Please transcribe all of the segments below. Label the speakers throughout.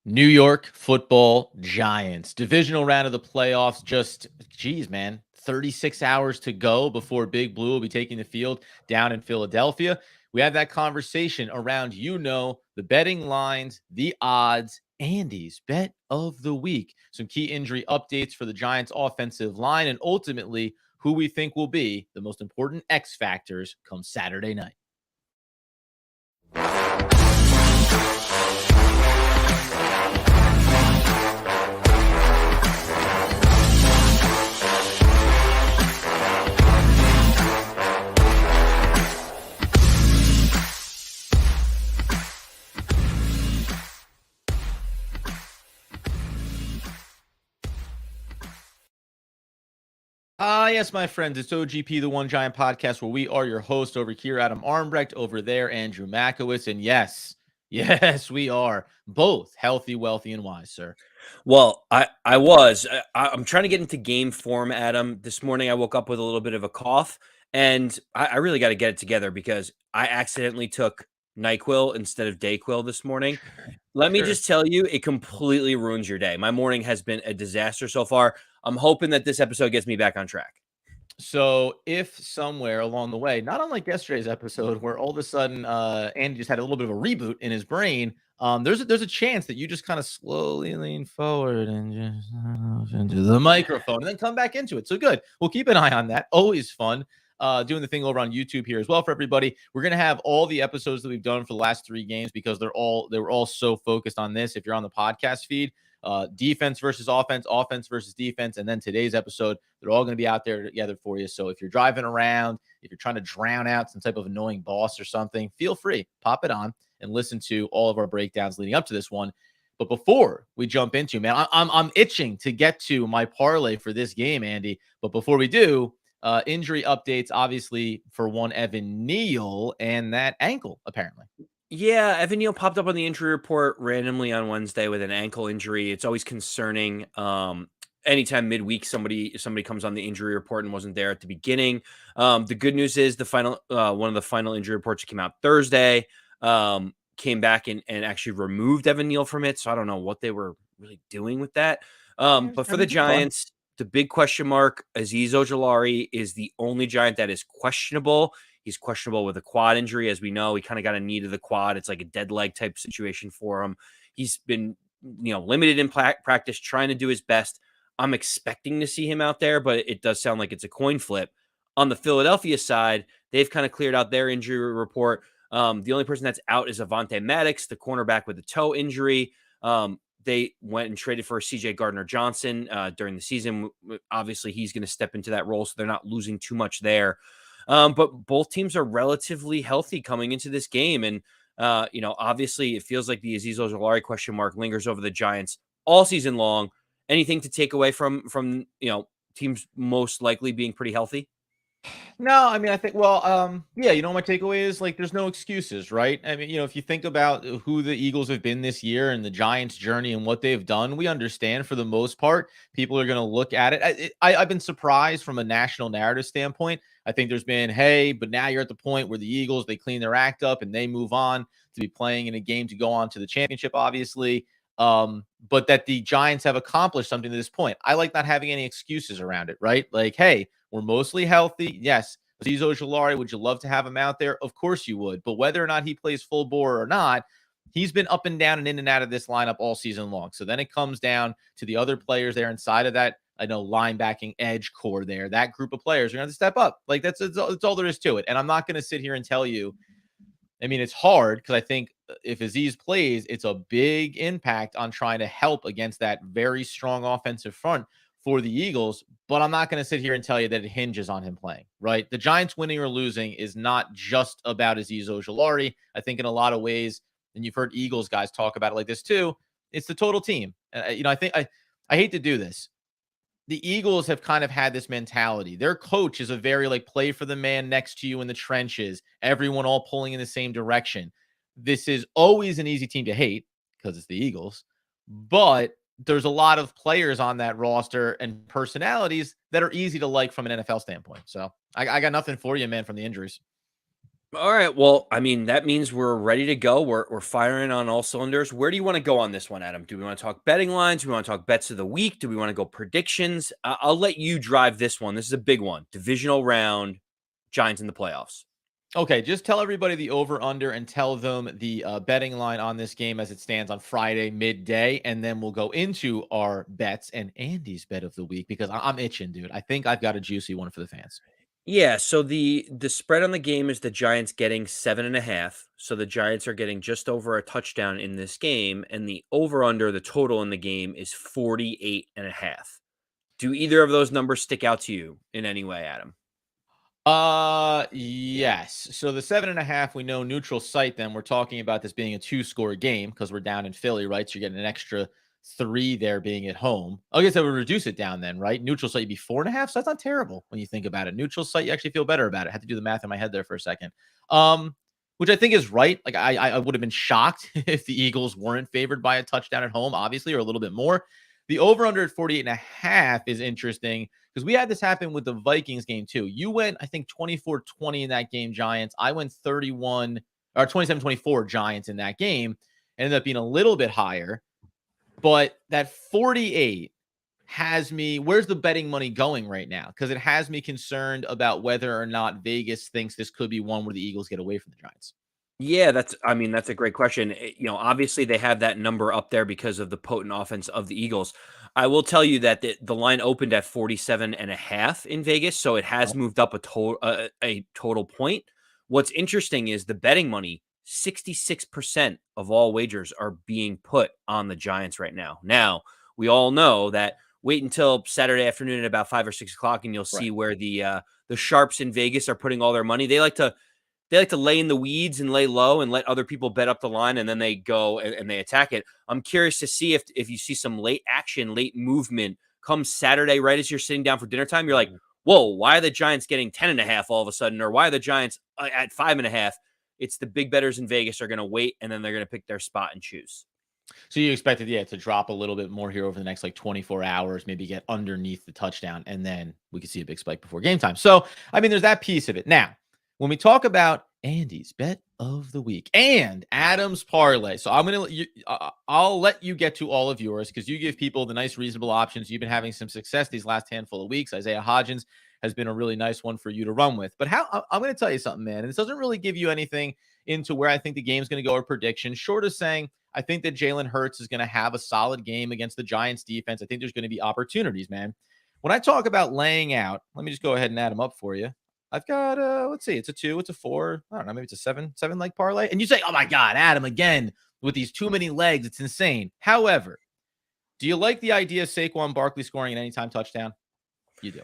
Speaker 1: New York Football Giants. Divisional round of the playoffs. Just, geez, man, 36 hours to go before Big Blue will be taking the field down in Philadelphia. We have that conversation around, the betting lines, the odds, Andy's bet of the week. Some key injury updates for the Giants offensive line, and ultimately, who we think will be the most important X factors come Saturday night. Yes, my friends, it's OGP, the One Giant Podcast, where we are your host. Over here, Adam Armbrecht. Over there, Andrew Makowitz. And yes, we are both healthy, wealthy, and wise, sir.
Speaker 2: Well, I'm trying to get into game form, Adam. This morning I woke up with a little bit of a cough, and I really got to get it together because I accidentally took NyQuil instead of DayQuil this morning. Let me just tell you, it completely ruins your day. My morning has been a disaster so far. I'm hoping that this episode gets me back on track.
Speaker 1: So, if somewhere along the way, not unlike yesterday's episode, where all of a sudden Andy just had a little bit of a reboot in his brain, there's a chance that you just kind of slowly lean forward and just into the microphone and then come back into it. So good. We'll keep an eye on that. Always fun. Doing the thing over on YouTube here as well for everybody. We're gonna have all the episodes that we've done for the last 3 games because they were all so focused on this. If you're on the podcast feed, defense versus offense, offense versus defense, and then today's episode, they're all going to be out there together for you. So if you're driving around, if you're trying to drown out some type of annoying boss or something, feel free, pop it on and listen to all of our breakdowns leading up to this one. But before we jump into, man, I'm itching to get to my parlay for this game, Andy. But before we do, injury updates, obviously, for one Evan Neal and that ankle, apparently.
Speaker 2: Yeah, Evan Neal popped up on the injury report randomly on Wednesday with an ankle injury. It's always concerning. Anytime midweek somebody comes on the injury report and wasn't there at the beginning. The good news is the final one of the final injury reports that came out Thursday came back and actually removed Evan Neal from it. So I don't know what they were really doing with that. But for the Giants, the big question mark, Azeez Ojulari is the only Giant that is questionable. He's questionable with a quad injury. As we know, he kind of got a knee to the quad. It's like a dead leg type situation for him. He's been, limited in practice, trying to do his best. I'm expecting to see him out there, but it does sound like it's a coin flip. On the Philadelphia side, they've kind of cleared out their injury report. The only person that's out is Avonte Maddox, the cornerback with a toe injury. They went and traded for CJ Gardner-Johnson during the season. Obviously, he's going to step into that role, so they're not losing too much there. But both teams are relatively healthy coming into this game. And, obviously it feels like the Azeez Ojulari question mark lingers over the Giants all season long. Anything to take away from teams most likely being pretty healthy?
Speaker 1: No, I mean, I think, my takeaway is like there's no excuses, right? I mean, if you think about who the Eagles have been this year and the Giants' journey and what they've done, we understand for the most part, people are going to look at it. I've been surprised from a national narrative standpoint. I think there's been, hey, but now you're at the point where the Eagles, they clean their act up and they move on to be playing in a game to go on to the championship, obviously. But that the Giants have accomplished something to this point. I like not having any excuses around it, right? Like, hey, we're mostly healthy. Yes. Azeez Ojulari, would you love to have him out there? Of course you would. But whether or not he plays full bore or not, he's been up and down and in and out of this lineup all season long. So then it comes down to the other players there inside of that, linebacking edge core there. That group of players are going to step up. Like, that's all there is to it. And I'm not going to sit here and tell you, I mean, it's hard because I think if Azeez plays, it's a big impact on trying to help against that very strong offensive front for the Eagles. But I'm not going to sit here and tell you that it hinges on him playing, right? The Giants winning or losing is not just about Azeez Ojulari. I think in a lot of ways, and you've heard Eagles guys talk about it like this too, it's the total team. I think I hate to do this. The Eagles have kind of had this mentality. Their coach is a very play for the man next to you in the trenches, everyone all pulling in the same direction. This is always an easy team to hate because it's the Eagles, but there's a lot of players on that roster and personalities that are easy to like from an NFL standpoint. So I got nothing for you, man, from the injuries.
Speaker 2: All right. Well, I mean, that means we're ready to go. We're firing on all cylinders. Where do you want to go on this one, Adam? Do we want to talk betting lines? Do we want to talk bets of the week? Do we want to go predictions? I'll let you drive this one. This is a big one. Divisional round, Giants in the playoffs.
Speaker 1: Okay, just tell everybody the over/under and tell them the betting line on this game as it stands on Friday midday, and then we'll go into our bets and Andy's bet of the week because I'm itching, dude. I think I've got a juicy one for the fans.
Speaker 2: Yeah, so the spread on the game is the Giants getting 7.5. So the Giants are getting just over a touchdown in this game, and the over under the total in the game is 48.5. Do either of those numbers stick out to you in any way, Adam?
Speaker 1: Yes. So the 7.5, we know neutral site. Then we're talking about this being a 2-score game because we're down in Philly, right? So you're getting an extra 3 there being at home. I guess that would reduce it down then, right? Neutral site would be 4.5. So that's not terrible when you think about it. Neutral site, you actually feel better about it. I had to do the math in my head there for a second. Which I think is right. Like I would have been shocked if the Eagles weren't favored by a touchdown at home, obviously, or a little bit more. The over under at 48.5 is interesting because we had this happen with the Vikings game too. You went, I think, 24-20 in that game, Giants. I went 31 or 27-24 Giants in that game. Ended up being a little bit higher. But that 48 has me, where's the betting money going right now? Because it has me concerned about whether or not Vegas thinks this could be one where the Eagles get away from the Giants.
Speaker 2: Yeah, I mean, that's a great question. Obviously they have that number up there because of the potent offense of the Eagles. I will tell you that the line opened at 47.5 in Vegas, so it has moved up a total point. What's interesting is the betting money, 66% of all wagers are being put on the Giants right now. Now, we all know that wait until Saturday afternoon at about 5 or 6 o'clock, and you'll
Speaker 1: Right.
Speaker 2: see where the sharps in Vegas are putting all their money. They like to lay in the weeds and lay low and let other people bet up the line, and then they go and they attack it. I'm curious to see if you see some late action, late movement come Saturday, right as you're sitting down for dinner time. You're like, whoa, why are the Giants getting 10.5 all of a sudden? Or why are the Giants at 5.5? It's the big bettors in Vegas are going to wait, and then they're going to pick their spot and choose.
Speaker 1: So you expected, yeah, to drop a little bit more here over the next like 24 hours, maybe get underneath the touchdown, and then we could see a big spike before game time. So, I mean, there's that piece of it. Now, when we talk about Andy's bet of the week and Adam's parlay, so I'll let you get to all of yours because you give people the nice, reasonable options. You've been having some success these last handful of weeks. Isaiah Hodgins has been a really nice one for you to run with. But I'm going to tell you something, man, and this doesn't really give you anything into where I think the game's going to go or prediction, short of saying I think that Jalen Hurts is going to have a solid game against the Giants defense. I think there's going to be opportunities, man. When I talk about laying out, let me just go ahead and add them up for you. I've got let's see, it's a 2, it's a 4, I don't know, maybe it's a 7 leg parlay. And you say, oh my God, Adam, again, with these too many legs, it's insane. However, do you like the idea of Saquon Barkley scoring an anytime touchdown? You do.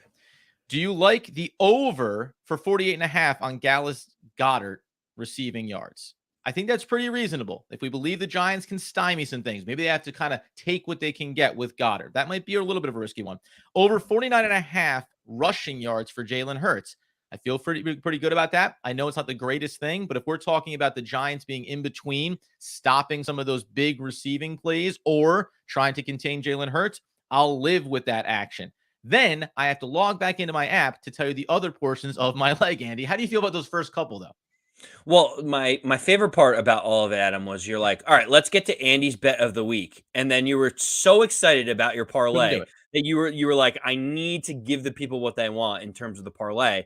Speaker 1: Do you like the over for 48.5 on Dallas Goedert receiving yards? I think that's pretty reasonable. If we believe the Giants can stymie some things, maybe they have to kind of take what they can get with Goddard. That might be a little bit of a risky one. Over 49.5 rushing yards for Jalen Hurts. I feel pretty good about that. I know it's not the greatest thing, but if we're talking about the Giants being in between, stopping some of those big receiving plays or trying to contain Jalen Hurts, I'll live with that action. Then I have to log back into my app to tell you the other portions of my leg, Andy. How do you feel about those first couple, though?
Speaker 2: Well, my favorite part about all of it, Adam, was you're like, all right, let's get to Andy's bet of the week. And then you were so excited about your
Speaker 1: Couldn't do
Speaker 2: parlay
Speaker 1: it.
Speaker 2: that you were like, I need to give the people what they want in terms of the parlay.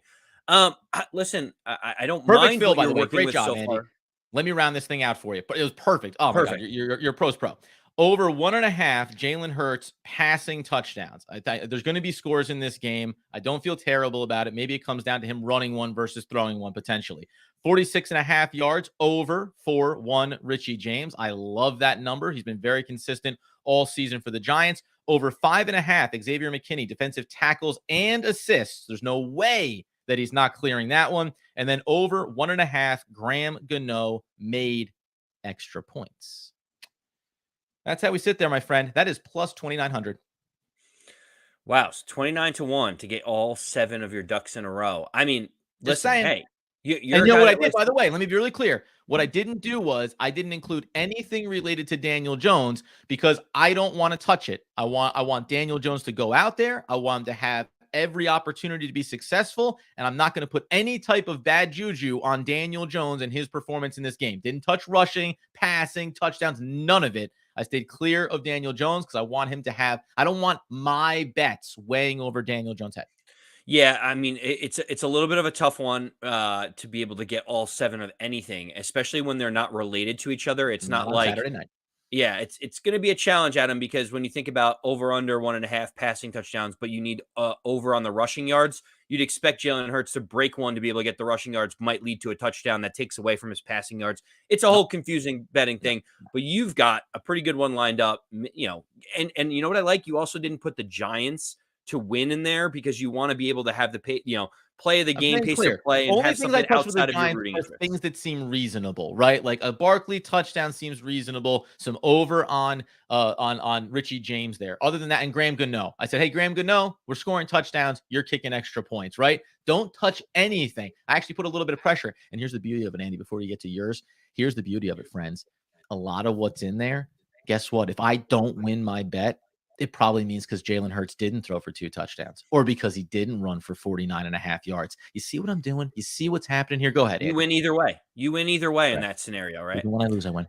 Speaker 2: Listen, I don't
Speaker 1: Perfect
Speaker 2: mind
Speaker 1: fill,
Speaker 2: what
Speaker 1: by
Speaker 2: you're
Speaker 1: the way.
Speaker 2: working
Speaker 1: Great
Speaker 2: with
Speaker 1: job,
Speaker 2: so
Speaker 1: Andy.
Speaker 2: far.
Speaker 1: Let me round this thing out for you. But it was perfect. Oh my God,
Speaker 2: Perfect.
Speaker 1: you're pros pro. Over 1.5 Jalen Hurts passing touchdowns. There's going to be scores in this game. I don't feel terrible about it. Maybe it comes down to him running one versus throwing one potentially. 46.5 yards over for one Richie James. I love that number. He's been very consistent all season for the Giants. Over 5.5 Xavier McKinney, defensive tackles and assists. There's no way that he's not clearing that one. And then over 1.5 Graham Gano made extra points. That's how we sit there, my friend. That is plus 2,900.
Speaker 2: Wow, so 29-1 to get all 7 of your ducks in a row. I mean,
Speaker 1: Just
Speaker 2: listen,
Speaker 1: saying.
Speaker 2: hey, you're
Speaker 1: And
Speaker 2: a
Speaker 1: you know
Speaker 2: guy
Speaker 1: what I
Speaker 2: that
Speaker 1: did,
Speaker 2: likes
Speaker 1: by
Speaker 2: to.
Speaker 1: the way? Let me be really clear. What I didn't do was I didn't include anything related to Daniel Jones because I don't want to touch it. I want Daniel Jones to go out there. I want him to have every opportunity to be successful, and I'm not going to put any type of bad juju on Daniel Jones and his performance in this game. Didn't touch rushing, passing, touchdowns, none of it. I stayed clear of Daniel Jones because I want him to have, I don't want my bets weighing over Daniel Jones' head.
Speaker 2: Yeah, I mean, it's a little bit of a tough one to be able to get all 7 of anything, especially when they're not related to each other. It's
Speaker 1: Not
Speaker 2: not
Speaker 1: on
Speaker 2: like
Speaker 1: Saturday night.
Speaker 2: yeah, it's gonna be a challenge, Adam, because when you think about over under 1.5 passing touchdowns, but you need over on the rushing yards, you'd expect Jalen Hurts to break one to be able to get the rushing yards, might lead to a touchdown that takes away from his passing yards. It's a
Speaker 1: No,
Speaker 2: whole confusing betting
Speaker 1: no.
Speaker 2: thing, but you've got a pretty good one lined up, and you know what I like? You also didn't put the Giants to win in there because you want to be able to have the play of the
Speaker 1: I'm
Speaker 2: game,
Speaker 1: saying
Speaker 2: pace of
Speaker 1: clear.
Speaker 2: play, and
Speaker 1: Only
Speaker 2: have
Speaker 1: things I
Speaker 2: something
Speaker 1: touch with the
Speaker 2: outside of your
Speaker 1: Giants
Speaker 2: rooting
Speaker 1: are
Speaker 2: interest.
Speaker 1: things that seem reasonable, right? Like a Barkley touchdown seems reasonable. Some over on Richie James there. Other than that, and Graham Gano. I said, hey, Graham Gano, we're scoring touchdowns. You're kicking extra points, right? Don't touch anything. I actually put a little bit of pressure. And here's the beauty of it, Andy, before you get to yours. Here's the beauty of it, friends. A lot of what's in there, guess what? If I don't win my bet, it probably means because Jalen Hurts didn't throw for 2 touchdowns or because he didn't run for 49.5 yards. You see what I'm doing? You see what's happening here? Go ahead,
Speaker 2: You
Speaker 1: Andy.
Speaker 2: win either way. You win either way in
Speaker 1: Correct.
Speaker 2: that scenario, right?
Speaker 1: Even when I lose, I win.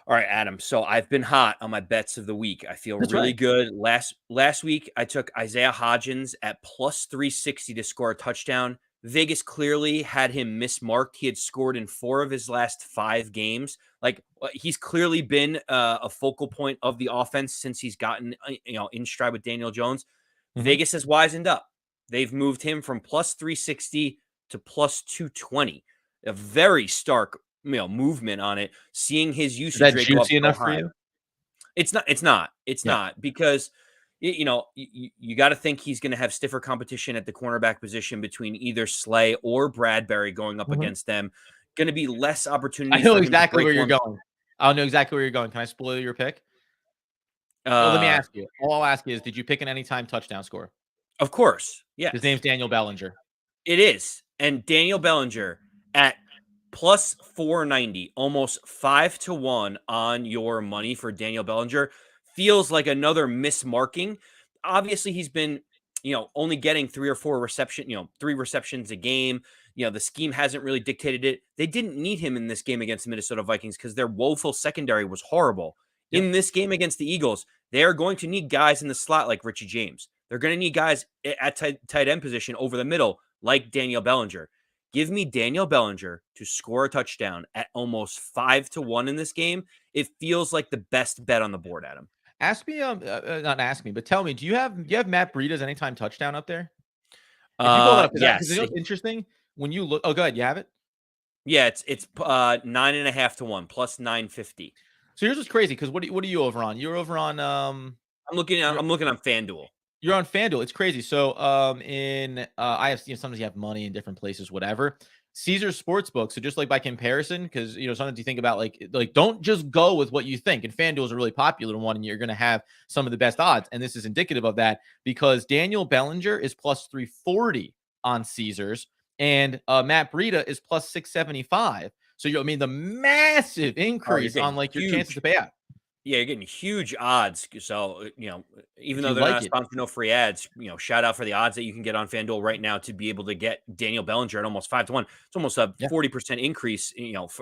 Speaker 2: All right, Adam. So I've been hot on my bets of the week. I feel
Speaker 1: That's
Speaker 2: really
Speaker 1: right.
Speaker 2: good. Last week I took Isaiah Hodgins at plus 360 to score a touchdown. Vegas clearly had him mismarked. He had scored in 4 of his last 5 games. Like he's clearly been a focal point of the offense since he's gotten in stride with Daniel Jones.
Speaker 1: Mhm.
Speaker 2: Vegas has wisened up. They've moved him from plus 360 to plus 220. A very stark movement on it, seeing his
Speaker 1: Is
Speaker 2: usage
Speaker 1: that
Speaker 2: rate go up
Speaker 1: juicy
Speaker 2: so
Speaker 1: enough for
Speaker 2: high.
Speaker 1: you?
Speaker 2: It's
Speaker 1: Yeah.
Speaker 2: not because you got to think he's going to have stiffer competition at the cornerback position between either Slay or Bradbury going up
Speaker 1: Mhm.
Speaker 2: against them. Going to be less
Speaker 1: I
Speaker 2: opportunities
Speaker 1: know
Speaker 2: for him to
Speaker 1: exactly
Speaker 2: break
Speaker 1: where you're
Speaker 2: one.
Speaker 1: going. I know exactly where you're going. Can I spoil your pick? Well, let me
Speaker 2: Uh,
Speaker 1: ask you. All I'll ask you is, did you pick an anytime touchdown score?
Speaker 2: of course,
Speaker 1: His
Speaker 2: yes,
Speaker 1: name's Daniel Bellinger.
Speaker 2: it is. And Daniel Bellinger at plus 490, almost 5-1 on your money for Daniel Bellinger feels like another mismarking. Obviously, he's been, only getting 3 receptions a game. The scheme hasn't really dictated it. They didn't need him in this game against the Minnesota Vikings because their woeful secondary was horrible.
Speaker 1: Yep.
Speaker 2: In this game against the Eagles, they are going to need guys in the slot like Richie James. They're going to need guys at tight end position over the middle like Daniel Bellinger. Give me Daniel Bellinger to score a touchdown at almost 5-1 in this game. It feels like the best bet on the board, Adam.
Speaker 1: Ask me, not ask me, but tell me, do you have Matt Breida's anytime touchdown up there? If you pull that up, because you
Speaker 2: Yes.
Speaker 1: know what's interesting? When you look, oh, go ahead, you have it?
Speaker 2: Yeah, it's 9.5-1 plus 950.
Speaker 1: So here's what's crazy, because what are you over on? You're over on you're
Speaker 2: I'm looking on FanDuel.
Speaker 1: you're on FanDuel. It's crazy. So I have sometimes you have money in different places, whatever. Caesar's Sportsbook. So just like by comparison, because sometimes you think about like don't just go with what you think. And FanDuel is a really popular one, and you're gonna have some of the best odds. And this is indicative of that because Daniel Bellinger is plus 340 on Caesars, and Matt Breida is plus 675. So the massive
Speaker 2: Oh, you're
Speaker 1: increase on
Speaker 2: getting
Speaker 1: like your chances to
Speaker 2: huge.
Speaker 1: pay out.
Speaker 2: Yeah, you're getting huge odds. So, even
Speaker 1: If
Speaker 2: though
Speaker 1: you
Speaker 2: they're not
Speaker 1: like
Speaker 2: a
Speaker 1: it.
Speaker 2: sponsor, no free ads, shout out for the odds that you can get on FanDuel right now to be able to get Daniel Bellinger at almost 5-1. It's almost a
Speaker 1: Yeah.
Speaker 2: 40% increase,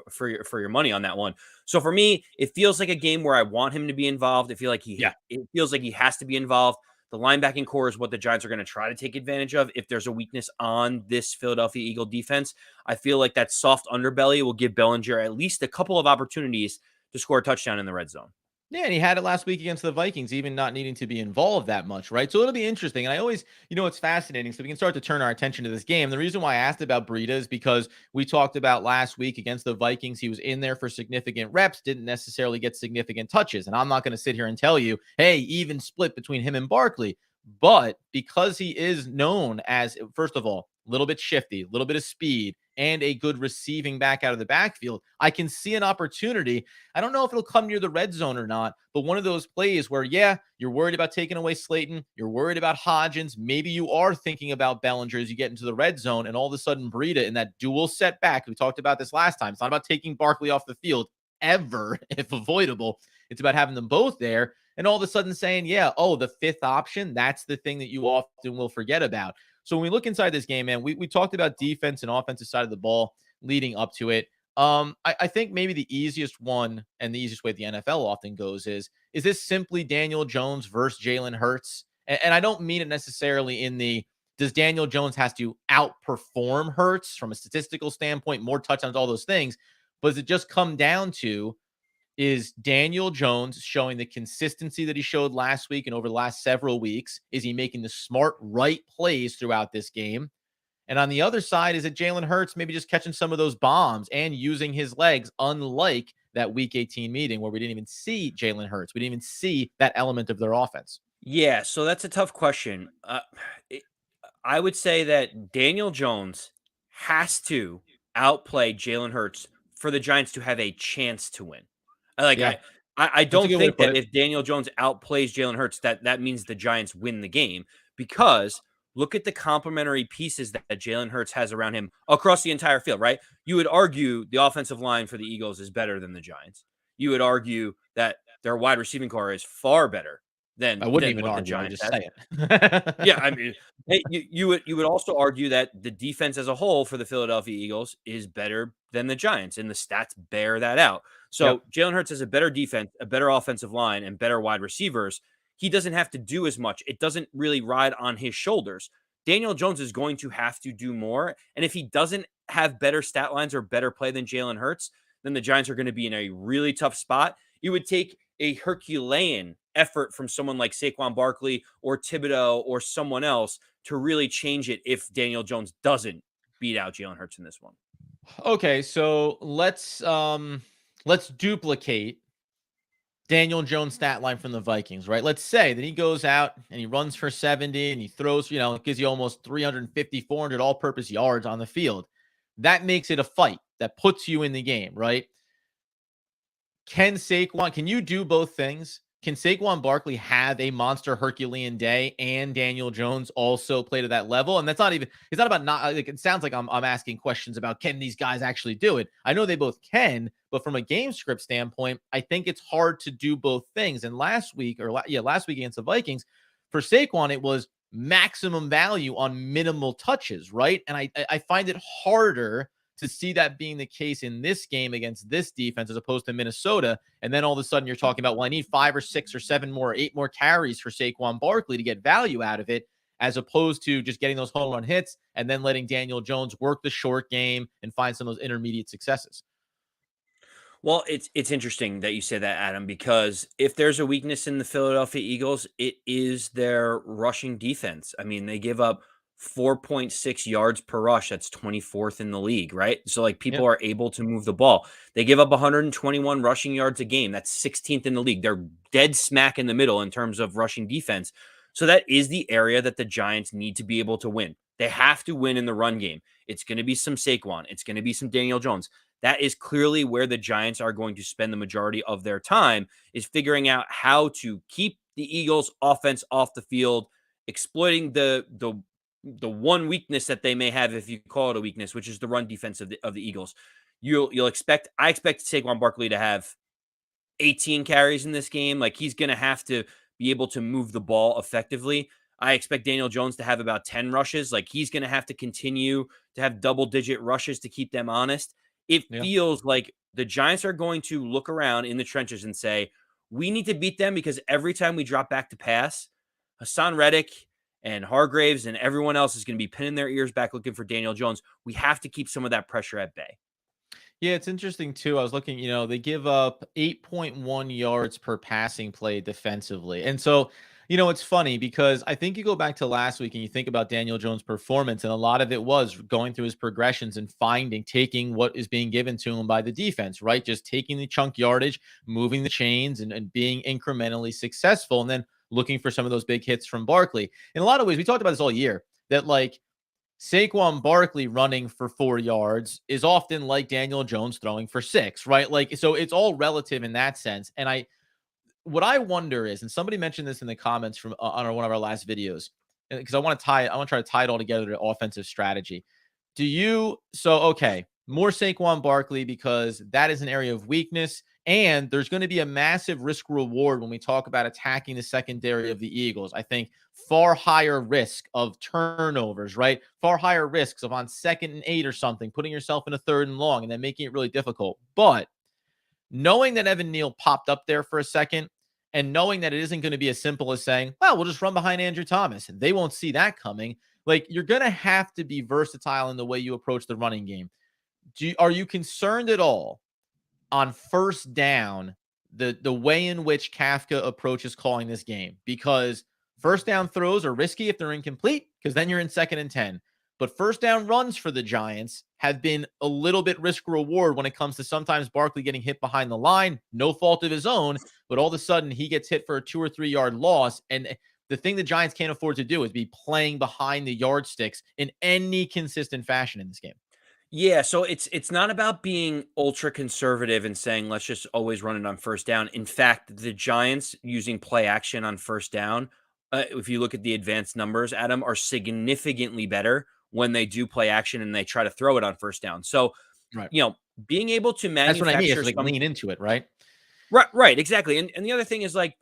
Speaker 2: for your money on that one. So for me, it feels like a game where I want him to be involved.
Speaker 1: Yeah.
Speaker 2: It feels like he has to be involved. The linebacking core is what the Giants are going to try to take advantage of. If there's a weakness on this Philadelphia Eagle defense, I feel like that soft underbelly will give Bellinger at least a couple of opportunities to score a touchdown in the red zone.
Speaker 1: Yeah, and he had it last week against the Vikings, even not needing to be involved that much, right? So it'll be interesting. And I always, it's fascinating. So we can start to turn our attention to this game. The reason why I asked about Breida is because we talked about last week against the Vikings. He was in there for significant reps, didn't necessarily get significant touches. And I'm not going to sit here and tell you, hey, even split between him and Barkley. But because he is known as, first of all, a little bit shifty, a little bit of speed, and a good receiving back out of the backfield, I can see an opportunity. I don't know if it'll come near the red zone or not, but one of those plays where, yeah, you're worried about taking away Slayton, you're worried about Hodgins, maybe you are thinking about Bellinger as you get into the red zone, and all of a sudden Breida in that dual setback. We talked about this last time. It's not about taking Barkley off the field ever, if avoidable. It's about having them both there. and all of a sudden saying, yeah, oh, the fifth option, that's the thing that you often will forget about. So when we look inside this game, man, we talked about defense and offensive side of the ball leading up to it. I think maybe the easiest one and the easiest way the NFL often goes is this simply Daniel Jones versus Jalen Hurts? And I don't mean it necessarily in the does Daniel Jones has to outperform Hurts from a statistical standpoint, more touchdowns, all those things. But does it just come down to is Daniel Jones showing the consistency that he showed last week and over the last several weeks? Is he making the smart, right plays throughout this game? And on the other side, is it Jalen Hurts maybe just catching some of those bombs and using his legs, unlike that week 18 meeting where we didn't even see Jalen Hurts? We didn't even see that element of their offense.
Speaker 2: Yeah, so that's a tough question. It, I would say that Daniel Jones has to outplay Jalen Hurts for the Giants to have a chance to win. Like
Speaker 1: Yeah,
Speaker 2: I
Speaker 1: that's a
Speaker 2: don't
Speaker 1: good way to
Speaker 2: think
Speaker 1: put
Speaker 2: that
Speaker 1: it.
Speaker 2: if Daniel Jones outplays Jalen Hurts, that means the Giants win the game because look at the complementary pieces that Jalen Hurts has around him across the entire field, right? You would argue the offensive line for the Eagles is better than the Giants. You would argue that their wide receiving core is far better
Speaker 1: I
Speaker 2: than
Speaker 1: wouldn't even
Speaker 2: what the
Speaker 1: argue. I would
Speaker 2: Giants
Speaker 1: just
Speaker 2: has.
Speaker 1: say it.
Speaker 2: Yeah, I mean, hey, you would also argue that the defense as a whole for the Philadelphia Eagles is better than the Giants, and the stats bear that out.
Speaker 1: Yep.
Speaker 2: So Jalen Hurts has a better defense, a better offensive line, and better wide receivers. He doesn't have to do as much. It doesn't really ride on his shoulders. Daniel Jones is going to have to do more, and if he doesn't have better stat lines or better play than Jalen Hurts, then the Giants are going to be in a really tough spot. It would take a Herculean effort from someone like Saquon Barkley or Thibodeau or someone else to really change it if Daniel Jones doesn't beat out Jalen Hurts in this one.
Speaker 1: Okay, so let's duplicate Daniel Jones stat line from the Vikings, right? Let's say that he goes out and he runs for 70 and he throws, gives you almost 350, 400 all-purpose yards on the field. That makes it a fight. That puts you in the game, right? Can you do both things? Can Saquon Barkley have a monster Herculean day and Daniel Jones also play to that level? And that's not even, it's not about not like, it sounds like I'm asking questions about can these guys actually do it? I know they both can, but from a game script standpoint, I think it's hard to do both things. And last week against the Vikings, for Saquon, it was maximum value on minimal touches, right? And I find it harder to see that being the case in this game against this defense as opposed to Minnesota. And then all of a sudden you're talking about, well, I need 5 or 6 or 7 more, 8 more carries for Saquon Barkley to get value out of it, as opposed to just getting those home run hits and then letting Daniel Jones work the short game and find some of those intermediate successes.
Speaker 2: Well, it's interesting that you say that, Adam, because if there's a weakness in the Philadelphia Eagles, it is their rushing defense. I mean, they give up 4.6 yards per rush. That's 24th in the league, right? So like people
Speaker 1: Yep.
Speaker 2: are able to move the ball. They give up 121 rushing yards a game. That's 16th in the league. They're dead smack in the middle in terms of rushing defense. So that is the area that the Giants need to be able to win. They have to win in the run game. It's going to be some Saquon. It's going to be some Daniel Jones. That is clearly where the Giants are going to spend the majority of their time, is figuring out how to keep the Eagles offense off the field, exploiting the one weakness that they may have, if you call it a weakness, which is the run defense of the Eagles. I expect Saquon Barkley to have 18 carries in this game. Like he's going to have to be able to move the ball effectively. I expect Daniel Jones to have about 10 rushes. Like he's going to have to continue to have double digit rushes to keep them honest. It
Speaker 1: Yeah.
Speaker 2: feels like the Giants are going to look around in the trenches and say, we need to beat them because every time we drop back to pass, Hassan Reddick and Hargraves and everyone else is going to be pinning their ears back looking for Daniel Jones. We have to keep some of that pressure at bay.
Speaker 1: Yeah, it's interesting too. I was looking, they give up 8.1 yards per passing play defensively. And so, it's funny because I think you go back to last week and you think about Daniel Jones' performance, and a lot of it was going through his progressions and taking what is being given to him by the defense, right? Just taking the chunk yardage, moving the chains, and being incrementally successful, and then looking for some of those big hits from Barkley. In a lot of ways, we talked about this all year that like Saquon Barkley running for 4 yards is often like Daniel Jones throwing for 6, right? Like, so it's all relative in that sense. And what I wonder is, and somebody mentioned this in the comments from on one of our last videos, because I want to try to tie it all together to offensive strategy. Okay, more Saquon Barkley because that is an area of weakness. And there's going to be a massive risk reward when we talk about attacking the secondary of the Eagles. I think far higher risk of turnovers, right? Far higher risks of on 2nd and 8 or something, putting yourself in a 3rd and long and then making it really difficult. But knowing that Evan Neal popped up there for a second and knowing that it isn't going to be as simple as saying, well, we'll just run behind Andrew Thomas and they won't see that coming. Like, you're going to have to be versatile in the way you approach the running game. Are you concerned at all on 1st down, the way in which Kafka approaches calling this game? Because 1st down throws are risky if they're incomplete, because then you're in 2nd and 10. But 1st down runs for the Giants have been a little bit risk reward when it comes to sometimes Barkley getting hit behind the line, no fault of his own, but all of a sudden he gets hit for a 2 or 3 yard loss. And the thing the Giants can't afford to do is be playing behind the yardsticks in any consistent fashion in this game.
Speaker 2: Yeah, so it's not about being ultra conservative and saying let's just always run it on 1st down. In fact, the Giants using play action on 1st down, if you look at the advanced numbers, Adam, are significantly better when they do play action and they try to throw it on 1st down. So,
Speaker 1: Right.
Speaker 2: being able to
Speaker 1: That's what I mean.
Speaker 2: manufacture
Speaker 1: It's like
Speaker 2: some
Speaker 1: lean into it, right?
Speaker 2: right, exactly. And the other thing is like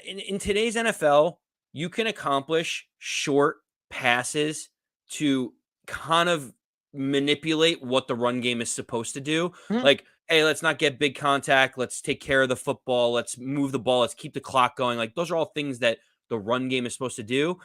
Speaker 2: in today's NFL, you can accomplish short passes to kind of manipulate what the run game is supposed to do.
Speaker 1: Mhm.
Speaker 2: Like, hey, let's not get big contact. Let's take care of the football. Let's move the ball. Let's keep the clock going. Like, those are all things that the run game is supposed to do.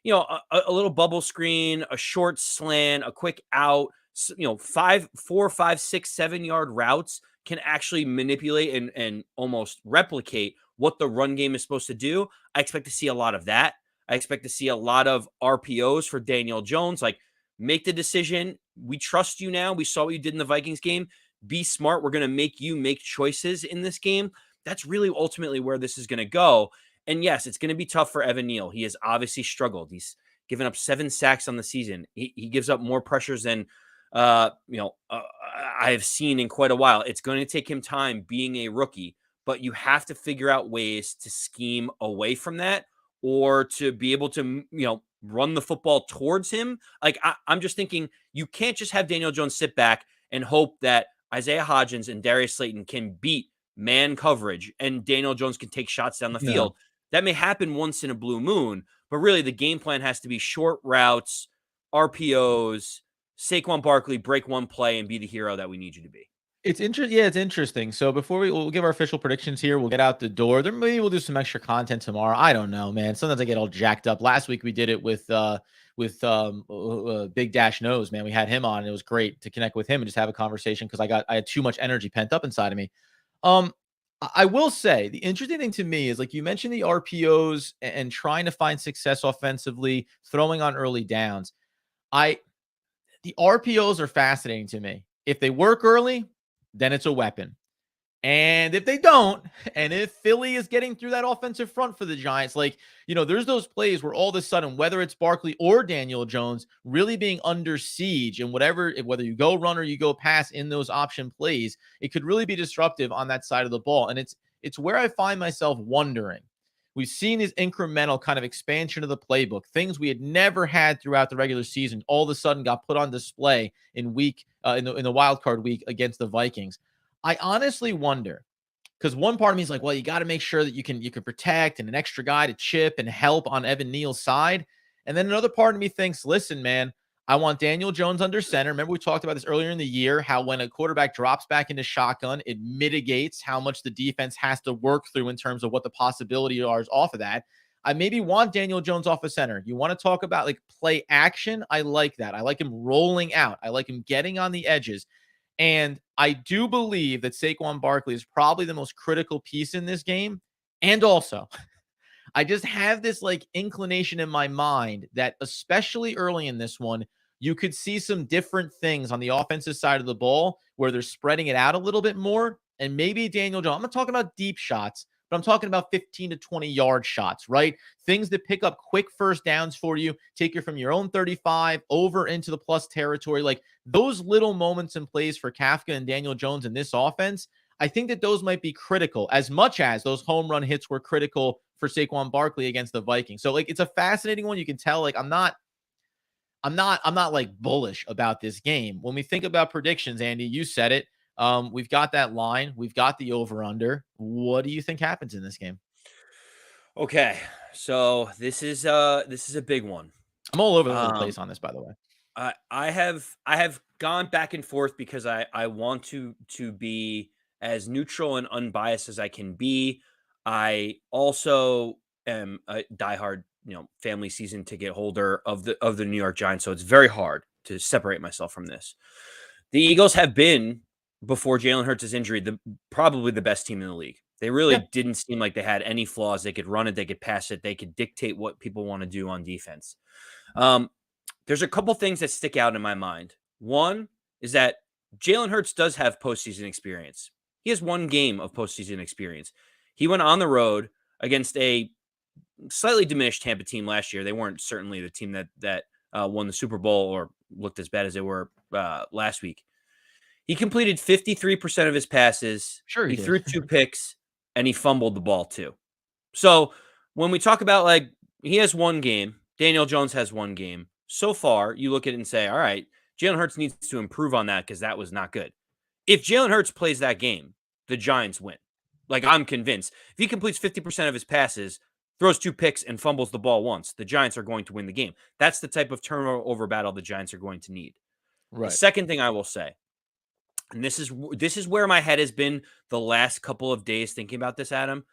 Speaker 2: A little bubble screen, a short slant, a quick out, 4, 5, 6, 7 yard routes can actually manipulate and almost replicate what the run game is supposed to do. I expect to see a lot of that. I expect to see a lot of RPOs for Daniel Jones. Like, make the decision. We trust you now. We saw what you did in the Vikings game. Be smart. We're going to make you make choices in this game. That's really ultimately where this is going to go. And yes, it's going to be tough for Evan Neal. He has obviously struggled. He's given up 7 sacks on the season. He gives up more pressures than I have seen in quite a while. It's going to take him time being a rookie, but you have to figure out ways to scheme away from that or to be able to, run the football towards him. Like, I'm just thinking you can't just have Daniel Jones sit back and hope that Isaiah Hodgins and Darius Slayton can beat man coverage and Daniel Jones can take shots down the
Speaker 1: No.
Speaker 2: field. That may happen once in a blue moon, but really the game plan has to be short routes, RPOs, Saquon Barkley, break one play and be the hero that we need you to be.
Speaker 1: It's interesting. Yeah, it's interesting. So before we'll give our official predictions here, we'll get out the door. There maybe we'll do some extra content tomorrow. I don't know, man. Sometimes I get all jacked up. Last week we did it with Big Dash Nose, man. We had him on. And it was great to connect with him and just have a conversation because I had too much energy pent up inside of me. Um, I will say the interesting thing to me is like you mentioned the RPOs and trying to find success offensively, throwing on early downs. I The RPOs are fascinating to me. If they work early, then it's a weapon. And if they don't, and if Philly is getting through that offensive front for the Giants, like, there's those plays where all of a sudden, whether it's Barkley or Daniel Jones really being under siege and whether you go run or you go pass in those option plays, it could really be disruptive on that side of the ball. And it's where I find myself wondering. We've seen this incremental kind of expansion of the playbook, things we had never had throughout the regular season, all of a sudden got put on display in the wild card week against the Vikings. I honestly wonder because one part of me is like, well, you got to make sure that you can protect and an extra guy to chip and help on Evan Neal's side. And then another part of me thinks, listen, man, I want Daniel Jones under center. Remember, we talked about this earlier in the year, how when a quarterback drops back into shotgun, it mitigates how much the defense has to work through in terms of what the possibility are off of that. I maybe want Daniel Jones off of center. You want to talk about like play action? I like that. I like him rolling out. I like him getting on the edges. And I do believe that Saquon Barkley is probably the most critical piece in this game. And also, I just have this like inclination in my mind that especially early in this one, you could see some different things on the offensive side of the ball where they're spreading it out a little bit more. And maybe Daniel Jones, I'm not talking about deep shots, but I'm talking about 15 to 20-yard shots, right? Things that pick up quick 1st downs for you, take you from your own 35 over into the plus territory. Like those little moments and plays for Kafka and Daniel Jones in this offense, I think that those might be critical as much as those home run hits were critical for Saquon Barkley against the Vikings. So like it's a fascinating one. You can tell like I'm not I'm not like bullish about this game. When we think about predictions, Andy, you said it. We've got that line, we've got the over under. What do you think happens in this game?
Speaker 2: Okay, so this is a big one.
Speaker 1: I'm all over the
Speaker 2: Um,
Speaker 1: place on this, by the way.
Speaker 2: I have gone back and forth because I want to be as neutral and unbiased as I can be. I also am a diehard, family season ticket holder of the New York Giants, so it's very hard to separate myself from this. The Eagles have been, before Jalen Hurts' injury, probably the best team in the league. They really
Speaker 1: Yeah,
Speaker 2: didn't seem like they had any flaws. They could run it, they could pass it, they could dictate what people want to do on defense. Um, there's a couple things that stick out in my mind. One is that Jalen Hurts does have postseason experience. He has one game of postseason experience. He went on the road against a slightly diminished Tampa team last year. They weren't certainly the team that won the Super Bowl or looked as bad as they were last week. He completed 53% of his passes.
Speaker 1: sure he
Speaker 2: He
Speaker 1: did.
Speaker 2: threw 2 picks and he fumbled the ball too. So when we talk about, like, he has one game, Daniel Jones has one game. So far, you look at it and say, all right, Jalen Hurts needs to improve on that because that was not good. If Jalen Hurts plays that game, the Giants win. Like, I'm convinced. If he completes 50% of his passes, throws 2 picks, and fumbles the ball once, the Giants are going to win the game. That's the type of turnover battle the Giants are going to need. The
Speaker 1: Right.
Speaker 2: second thing I will say, and this is where my head has been the last couple of days thinking about this, Adam.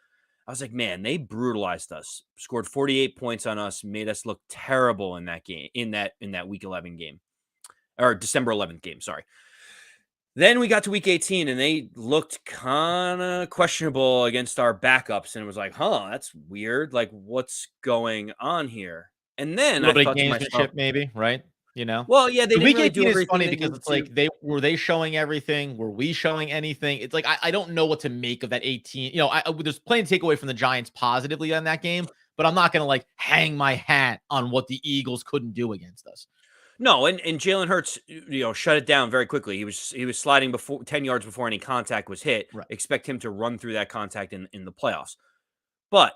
Speaker 2: I was like, man, they brutalized us, scored 48 points on us, made us look terrible in that game, in that week 11 game, or December 11th game. Sorry. Then we got to week 18 and they looked kind of questionable against our backups. And it was like, huh, that's weird. Like, what's going on here? And
Speaker 1: A
Speaker 2: then
Speaker 1: little
Speaker 2: I
Speaker 1: bit of
Speaker 2: thought to myself,
Speaker 1: gamesmanship, maybe, right? You know?
Speaker 2: well, yeah, they
Speaker 1: The
Speaker 2: didn't
Speaker 1: week
Speaker 2: really do
Speaker 1: 18 is
Speaker 2: everything
Speaker 1: funny
Speaker 2: they
Speaker 1: because
Speaker 2: needed
Speaker 1: it's
Speaker 2: to.
Speaker 1: like they showing everything? Were we showing anything? It's like I don't know what to make of that 18. There's plenty to take away from the Giants positively on that game, but I'm not gonna like hang my hat on what the Eagles couldn't do against us.
Speaker 2: No, and Jalen Hurts, shut it down very quickly. He was sliding before 10 yards before any contact was hit.
Speaker 1: Right.
Speaker 2: Expect him to run through that contact in the playoffs. But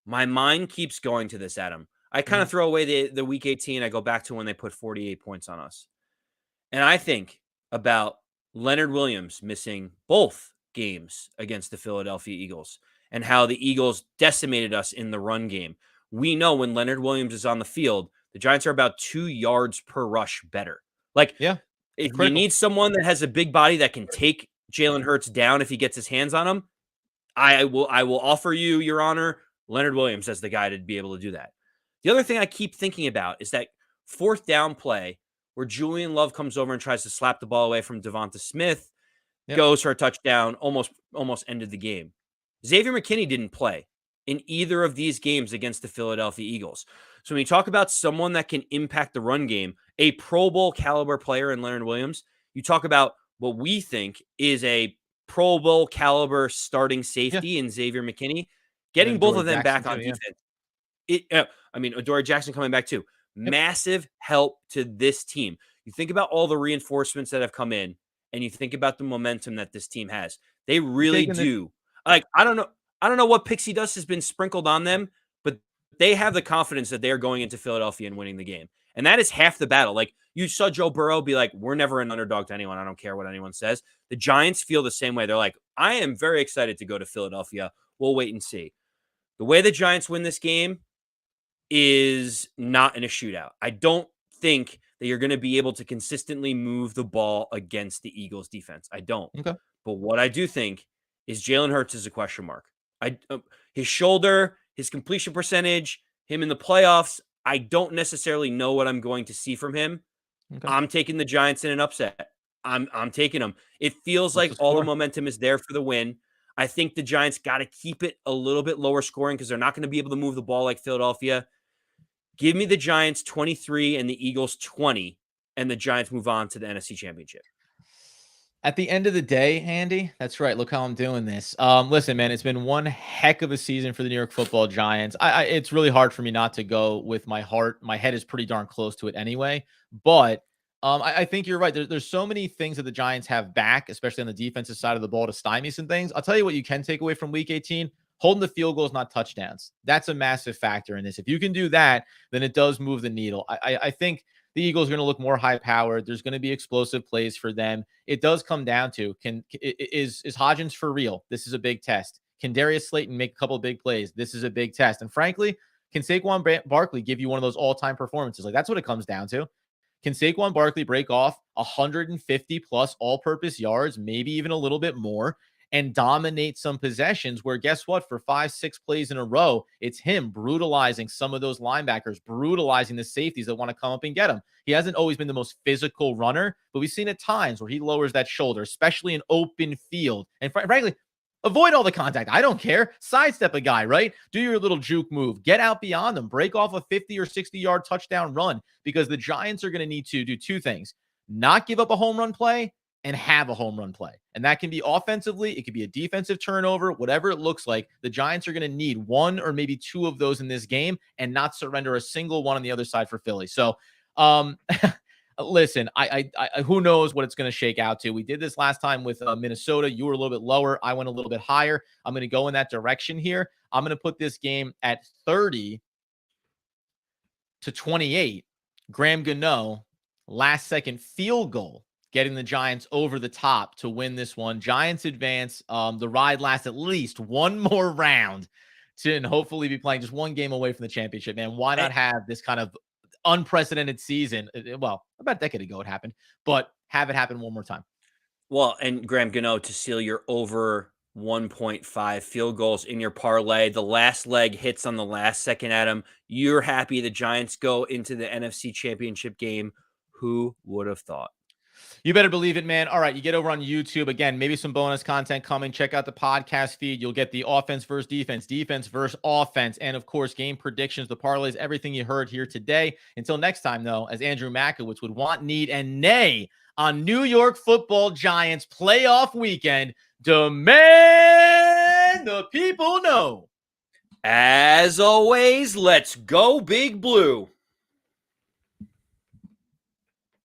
Speaker 2: my mind keeps going to this, Adam. I kind
Speaker 1: Mhm.
Speaker 2: of throw away the week 18. I go back to when they put 48 points on us. And I think about Leonard Williams missing both games against the Philadelphia Eagles and how the Eagles decimated us in the run game. We know when Leonard Williams is on the field, the Giants are about 2 yards per rush better. Like,
Speaker 1: Yeah,
Speaker 2: if you
Speaker 1: critical.
Speaker 2: need someone that has a big body that can take Jalen Hurts down if he gets his hands on him, I will offer you, Your Honor, Leonard Williams as the guy to be able to do that. The other thing I keep thinking about is that fourth down play where Julian Love comes over and tries to slap the ball away from Devonta Smith,
Speaker 1: Yep.
Speaker 2: goes for a touchdown, almost ended the game. Xavier McKinney didn't play in either of these games against the Philadelphia Eagles. So when you talk about someone that can impact the run game, a Pro Bowl caliber player in Leonard Williams, you talk about what we think is a Pro Bowl caliber starting
Speaker 1: Yeah.
Speaker 2: safety in Xavier McKinney.
Speaker 1: And
Speaker 2: Getting
Speaker 1: then
Speaker 2: both
Speaker 1: Dory
Speaker 2: of them
Speaker 1: Jackson
Speaker 2: back
Speaker 1: too.
Speaker 2: on
Speaker 1: Yeah.
Speaker 2: defense, Adoree Jackson coming back too.
Speaker 1: Yep.
Speaker 2: Massive help to this team. You think about all the reinforcements that have come in, and you think about the momentum that this team has. They
Speaker 1: You're
Speaker 2: really
Speaker 1: taking the
Speaker 2: do. Like, I don't know what pixie dust has been sprinkled on them, but they have the confidence that they are going into Philadelphia and winning the game. And that is half the battle. Like, you saw Joe Burrow be like, we're never an underdog to anyone. I don't care what anyone says. The Giants feel the same way. They're like, I am very excited to go to Philadelphia. We'll wait and see. The way the Giants win this game is not in a shootout. I don't think that you're going to be able to consistently move the ball against the Eagles defense. I don't.
Speaker 1: Okay.
Speaker 2: But what I do think is Jalen Hurts is a question mark. His shoulder, his completion percentage, him in the playoffs, I don't necessarily know what I'm going to see from him.
Speaker 1: Okay.
Speaker 2: I'm taking the Giants in an upset. I'm taking them. It feels
Speaker 1: What's
Speaker 2: like
Speaker 1: the
Speaker 2: all the
Speaker 1: score?
Speaker 2: momentum is there for the win. I think the Giants got to keep it a little bit lower scoring because they're not going to be able to move the ball like Philadelphia. Give me the Giants 23 and the Eagles 20, and the Giants move on to the NFC Championship.
Speaker 1: At the end of the day, Andy, that's right. Look how I'm doing this. Listen, man, it's been one heck of a season for the New York Football Giants. It's really hard for me not to go with my heart. My head is pretty darn close to it anyway. But I think you're right. There's so many things that the Giants have back, especially on the defensive side of the ball, to stymie some things. I'll tell you what you can take away from Week 18: holding the field goals, not touchdowns. That's a massive factor in this. If you can do that, then it does move the needle. I think the Eagles are going to look more high powered. There's going to be explosive plays for them. It does come down to is Hodgins for real? This is a big test. Can Darius Slayton make a couple of big plays? This is a big test. And frankly, can Saquon Barkley give you one of those all-time performances? Like, that's what it comes down to. Can Saquon Barkley break off 150 plus all-purpose yards, maybe even a little bit more, and dominate some possessions where, guess what, for 5-6 plays in a row, it's him brutalizing some of those linebackers, brutalizing the safeties that want to come up and get him. He hasn't always been the most physical runner, but we've seen at times where he lowers that shoulder, especially in open field. And frankly, avoid all the contact. I don't care. Sidestep a guy, right? Do your little juke move. Get out beyond them. Break off a 50 or 60-yard touchdown run, because the Giants are going to need to do two things: not give up a home run play and have a home run play. And that can be offensively. It could be a defensive turnover, whatever it looks like. The Giants are going to need one or maybe two of those in this game and not surrender a single one on the other side for Philly. So, listen, I who knows what it's going to shake out to. We did this last time with Minnesota. You were a little bit lower. I went a little bit higher. I'm going to go in that direction here. I'm going to put this game at 30-28. Graham Gano, last second field goal, getting the Giants over the top to win this one. Giants advance. The ride lasts at least one more round and hopefully be playing just one game away from the championship, man. Why not have this kind of unprecedented season? Well, about a decade ago it happened, but have it happen one more time.
Speaker 2: Well, and Graham Gano, to seal your over 1.5 field goals in your parlay, the last leg hits on the last second, Adam. You're happy the Giants go into the NFC Championship game. Who would have thought?
Speaker 1: You better believe it, man. All right, you get over on YouTube. Again, maybe some bonus content coming. Check out the podcast feed. You'll get the offense versus defense, defense versus offense, and, of course, game predictions, the parlays, everything you heard here today. Until next time, though, as Andrew Makowitz would want, need, and nay on New York Football Giants playoff weekend, demand the people know.
Speaker 2: As always, let's go Big Blue.